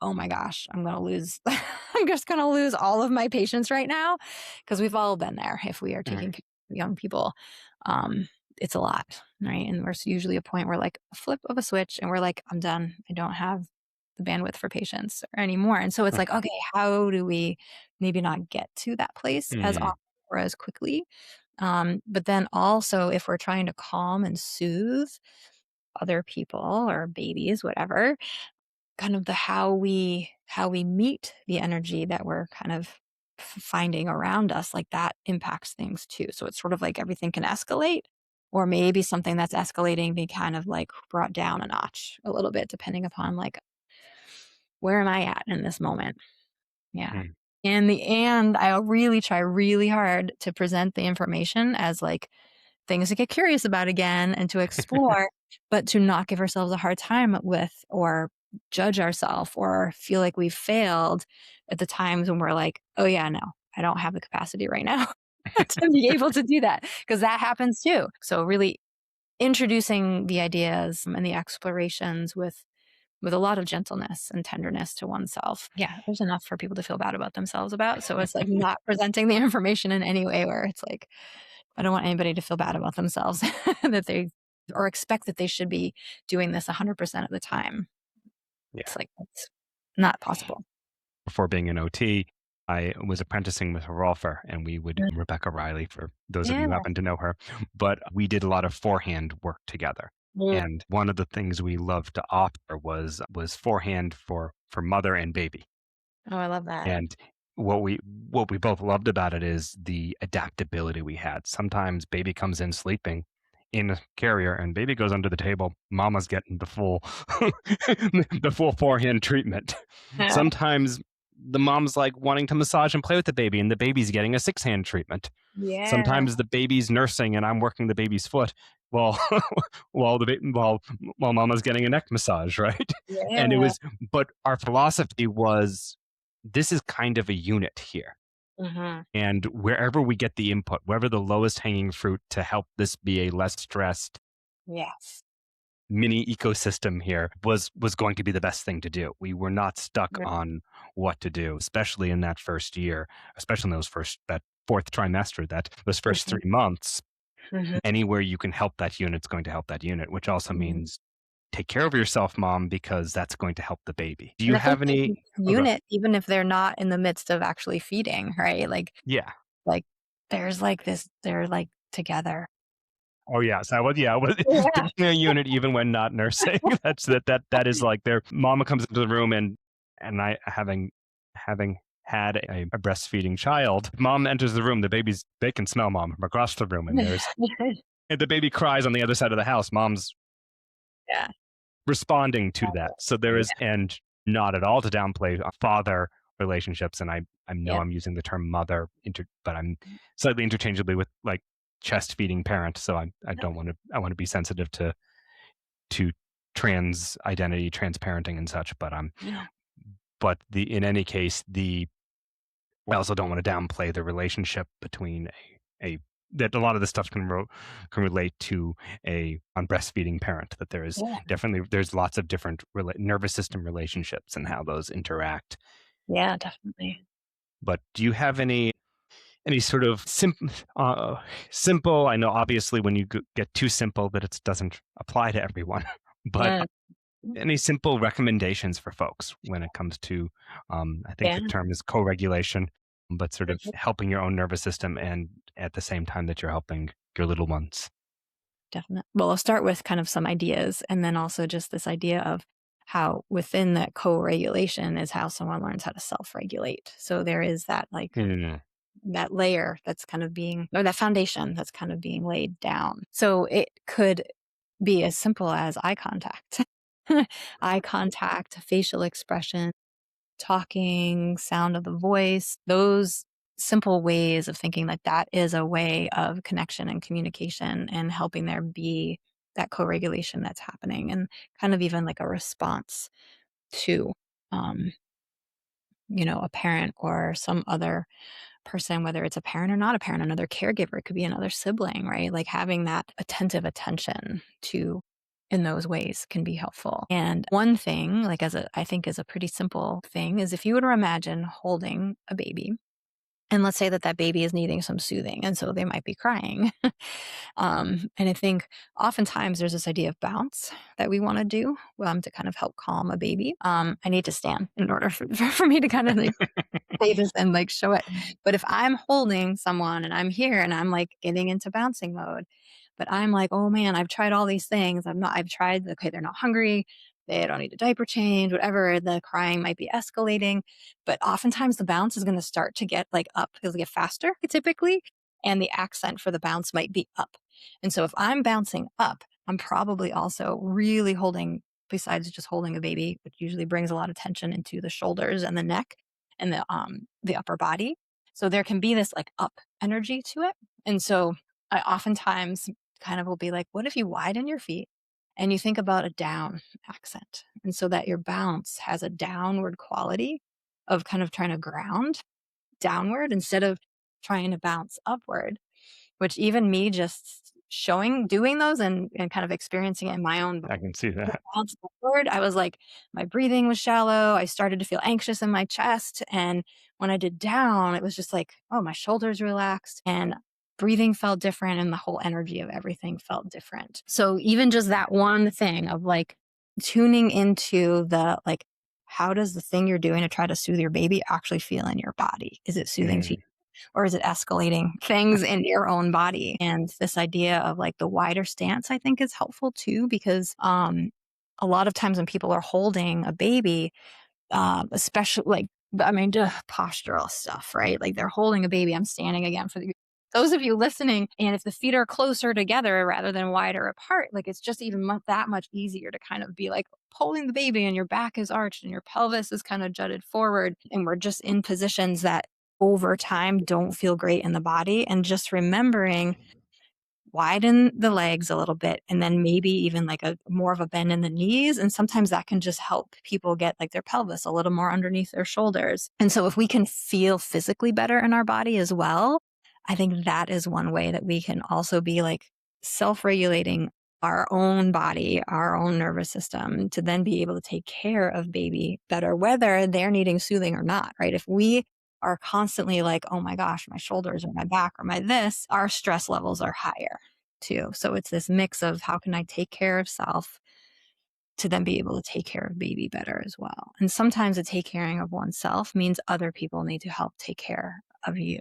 oh my gosh, I'm going to lose, I'm just going to lose all of my patience right now. Cause we've all been there if we are taking Mm, care of young people. Um, it's a lot, right? And there's usually a point where like a flip of a switch and we're like, I'm done. I don't have the bandwidth for patience anymore. And so it's like, okay, how do we maybe not get to that place as mm, often or as quickly? But then also if we're trying to calm and soothe other people or babies, whatever, kind of the how we meet the energy that we're kind of finding around us, like that impacts things too. So it's sort of like everything can escalate, or maybe something that's escalating be kind of like brought down a notch a little bit, depending upon like where am I at in this moment. Yeah. mm. In the end, I really try really hard to present the information as like things to get curious about again and to explore, but to not give ourselves a hard time with or judge ourselves or feel like we've failed at the times when we're like, oh, yeah, no, I don't have the capacity right now to be able to do that because that happens too. So, really introducing the ideas and the explorations with a lot of gentleness and tenderness to oneself. Yeah, there's enough for people to feel bad about themselves about. So it's like not presenting the information in any way where it's like, I don't want anybody to feel bad about themselves that they or expect that they should be doing this 100% of the time. Yeah. It's like, it's not possible. Before being an OT, I was apprenticing with a rolfer, and we would Mm. Rebecca Riley, for those of you Yeah. who happen to know her, but we did a lot of forehand work together. Mm. And one of the things we loved to offer was forehand for mother and baby. Oh, I love that. And what we both loved about it is the adaptability we had. Sometimes baby comes in sleeping in a carrier and baby goes under the table. Mama's getting the full the full forehand treatment. Yeah. Sometimes the mom's like wanting to massage and play with the baby and the baby's getting a six-hand treatment. Yeah. Sometimes the baby's nursing and I'm working the baby's foot while while mama's getting a neck massage, right? And it Yeah. was but our philosophy was this is kind of a unit here. Mhm. And wherever we get the input, wherever the lowest hanging fruit to help this be a less stressed Yes. mini ecosystem here was going to be the best thing to do. We were not stuck Yeah. on what to do, especially in that first year, especially in that fourth trimester, that those first Mhm. 3 months. Mhm. Anywhere you can help that unit's going to help that unit, which also Mhm. means take care of yourself, mom, because that's going to help the baby. Do you And I think have any? even Oh, go. unit, even if they're not in the midst of actually feeding, right? Yeah. Like there's like this, they're like together. Oh yes, I was Yeah. taking a unit even when not nursing. That is like their mama comes into the room and I having had a breastfeeding child, mom enters the room, they can smell mom from across the room, and the baby cries on the other side of the house. Mom's Yeah. responding to that. So there is, Yeah. and not at all to downplay father relationships. And I know Yeah. I'm using the term mother, but I'm slightly interchangeably with like chest feeding parent. So I don't want to, I want to be sensitive to trans identity, transparenting and such. Yeah. But in any case, I also don't want to downplay the relationship between a that a lot of this stuff can relate to a on breastfeeding parent, that there is Yeah. definitely there's lots of different nervous system relationships and how those interact. Yeah, definitely. But do you have any sort of simple? I know obviously when you get too simple that it doesn't apply to everyone, but Yeah. any simple recommendations for folks when it comes to, I think Yeah. the term is co-regulation, but sort of Mhm. helping your own nervous system and at the same time that you're helping your little ones? Definitely. Well, I'll start with kind of some ideas and then also just this idea of how within that co-regulation is how someone learns how to self-regulate. So there is that like Mm, that layer that's kind of being or that foundation that's kind of being laid down. So it could be as simple as eye contact. Eye contact, facial expression, talking, sound of the voice, those simple ways of thinking like that is a way of connection and communication and helping there be that co-regulation that's happening and kind of even like a response to um, a parent or some other person, whether it's a parent or not a parent, another caregiver, it could be another sibling, right? Like having that attentive attention to in those ways can be helpful. And one thing, like I think is a pretty simple thing, is if you were to imagine holding a baby, and let's say that that baby is needing some soothing, and so they might be crying. And I think oftentimes there's this idea of bounce that we want to do to kind of help calm a baby. I need to stand in order for, for me to kind of like say this and like show it. But if I'm holding someone and I'm here and I'm like getting into bouncing mode, but I'm like, oh man, I've tried all these things. I've tried, okay, they're not hungry. They don't need a diaper change, whatever. The crying might be escalating. But oftentimes the bounce is going to start to get like up. It'll get faster typically. And the accent for the bounce might be up. And so if I'm bouncing up, I'm probably also really holding, besides just holding a baby, which usually brings a lot of tension into the shoulders and the neck and the upper body. So there can be this like up energy to it. And so I oftentimes kind of will be like, what if you widen your feet and you think about a down accent? And so that your bounce has a downward quality of kind of trying to ground downward instead of trying to bounce upward, which even me just doing those and kind of experiencing it in my own I can see that. bounce upward, I was like, my breathing was shallow. I started to feel anxious in my chest. And when I did down, it was just like, oh, my shoulders relaxed and breathing felt different and the whole energy of everything felt different. So even just that one thing of like tuning into the like, how does the thing you're doing to try to soothe your baby actually feel in your body? Is it soothing to you? Mm. Or is it escalating things in your own body? And this idea of like the wider stance, I think is helpful too, because a lot of times when people are holding a baby, especially like, I mean, postural stuff, right? Like they're holding a baby. I'm standing again for those of you listening. And if the feet are closer together rather than wider apart, like it's just even that much easier to kind of be like holding the baby and your back is arched and your pelvis is kind of jutted forward. And we're just in positions that over time don't feel great in the body. And just remembering widen the legs a little bit and then maybe even like a more of a bend in the knees, and sometimes that can just help people get like their pelvis a little more underneath their shoulders. And so if we can feel physically better in our body as well, I think that is one way that we can also be like self-regulating our own body, our own nervous system, to then be able to take care of baby better, whether they're needing soothing or not, right? If we are constantly like, oh my gosh, my shoulders or my back or my this, our stress levels are higher too. So it's this mix of how can I take care of self to then be able to take care of baby better as well. And sometimes the take caring of oneself means other people need to help take care of you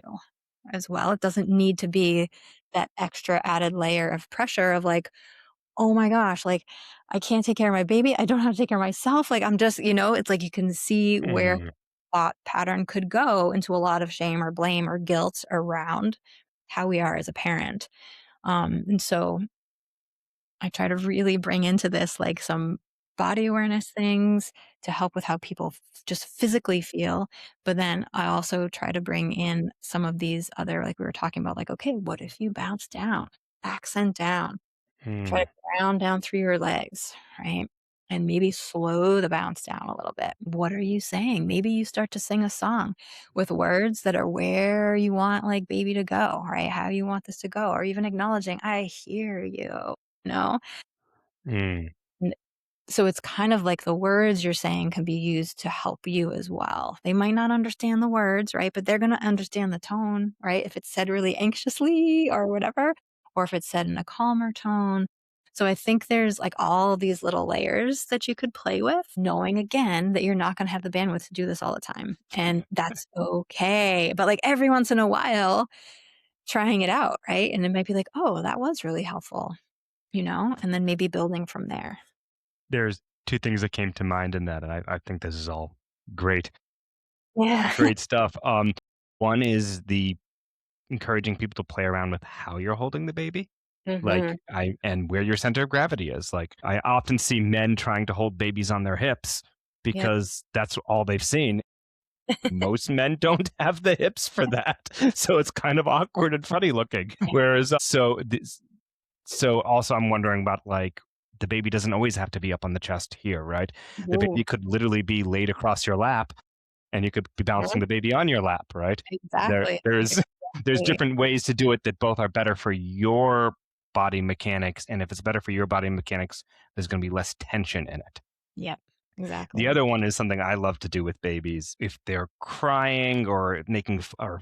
as well. It doesn't need to be that extra added layer of pressure of like, oh my gosh, like I can't take care of my baby. I don't have to take care of myself. Like I'm just, it's like you can see where Mm. thought pattern could go into a lot of shame or blame or guilt around how we are as a parent. And so I try to really bring into this like some body awareness things to help with how people just physically feel. But then I also try to bring in some of these other, like we were talking about, like, okay, what if you bounce down, accent down? Try to Mm. ground down through your legs, right? And maybe slow the bounce down a little bit. What are you saying? Maybe you start to sing a song with words that are where you want like baby to go, right? How you want this to go, or even acknowledging, I hear you, you know? Mm. So it's kind of like the words you're saying can be used to help you as well. They might not understand the words, right? But they're going to understand the tone, right? If it's said really anxiously or whatever, or if it's said in a calmer tone. So I think there's like all these little layers that you could play with, knowing again that you're not going to have the bandwidth to do this all the time. And that's okay. But like every once in a while, trying it out, right? And it might be like, oh, that was really helpful, and then maybe building from there. There's two things that came to mind in that, and I think this is all great, Yeah. great stuff. One is the encouraging people to play around with how you're holding the baby. Like hmm and where your center of gravity is. Like I often see men trying to hold babies on their hips Yep. because that's all they've seen. Most men don't have the hips for that. So it's kind of awkward and funny looking. Whereas so also I'm wondering about like the baby doesn't always have to be up on the chest here, right? The Ooh, baby could literally be laid across your lap and you could be bouncing mhm, the baby on your lap, right? exactly. There's there's Exactly. different ways to do it that both are better for your body mechanics. And if it's better for your body mechanics, there's going to be less tension in it. Yep. The Exactly. other one is something I love to do with babies. If they're crying or making or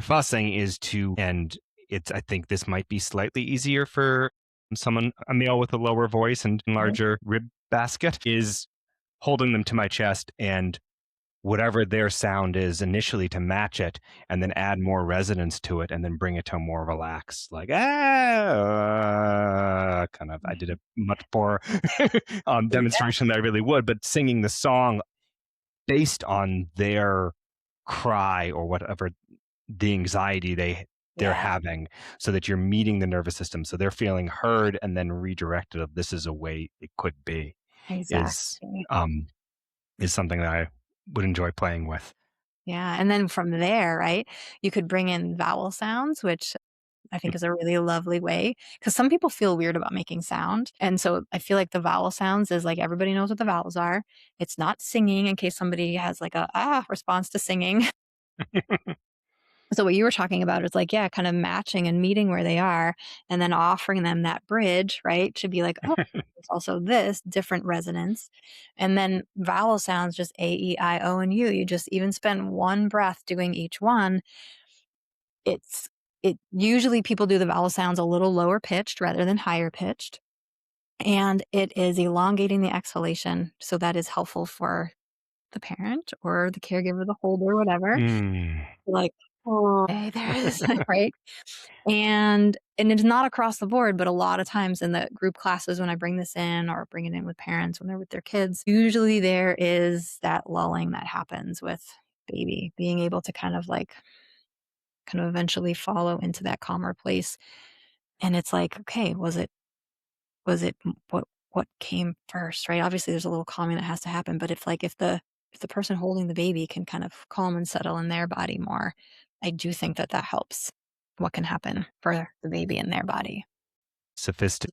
fussing, is to, and it's, I think this might be slightly easier for someone, a male with a lower voice and Mhm. larger rib basket, is holding them to my chest and whatever their sound is initially to match it, and then add more resonance to it, and then bring it to a more relaxed, like kind of. I did a much poor Yeah. demonstration than I really would, but singing the song based on their cry or whatever the anxiety they're Yeah. having, so that you're meeting the nervous system, so they're feeling heard and then redirected of this is a way it could be, is Exactly. um is something that I would enjoy playing with. Yeah. And then from there, right, you could bring in vowel sounds, which I think is a really lovely way because some people feel weird about making sound. And so I feel like the vowel sounds is like everybody knows what the vowels are. It's not singing in case somebody has like a response to singing. So what you were talking about is like, yeah, kind of matching and meeting where they are and then offering them that bridge, right? To be like, oh, it's also this different resonance. And then vowel sounds just A, E, I, O, and U. You just even spend one breath doing each one. It's it usually people do the vowel sounds a little lower pitched rather than higher pitched. And it is elongating the exhalation. So that is helpful for the parent or the caregiver, the holder, whatever. Mm. Like, oh, okay, there is right. And it's not across the board, but a lot of times in the group classes when I bring this in or bring it in with parents when they're with their kids, usually there is that lulling that happens with baby being able to kind of eventually follow into that calmer place. And it's like, okay, what came first, right? Obviously there's a little calming that has to happen, but if the person holding the baby can kind of calm and settle in their body more, I do think that that helps what can happen for the baby in their body. Sophisticated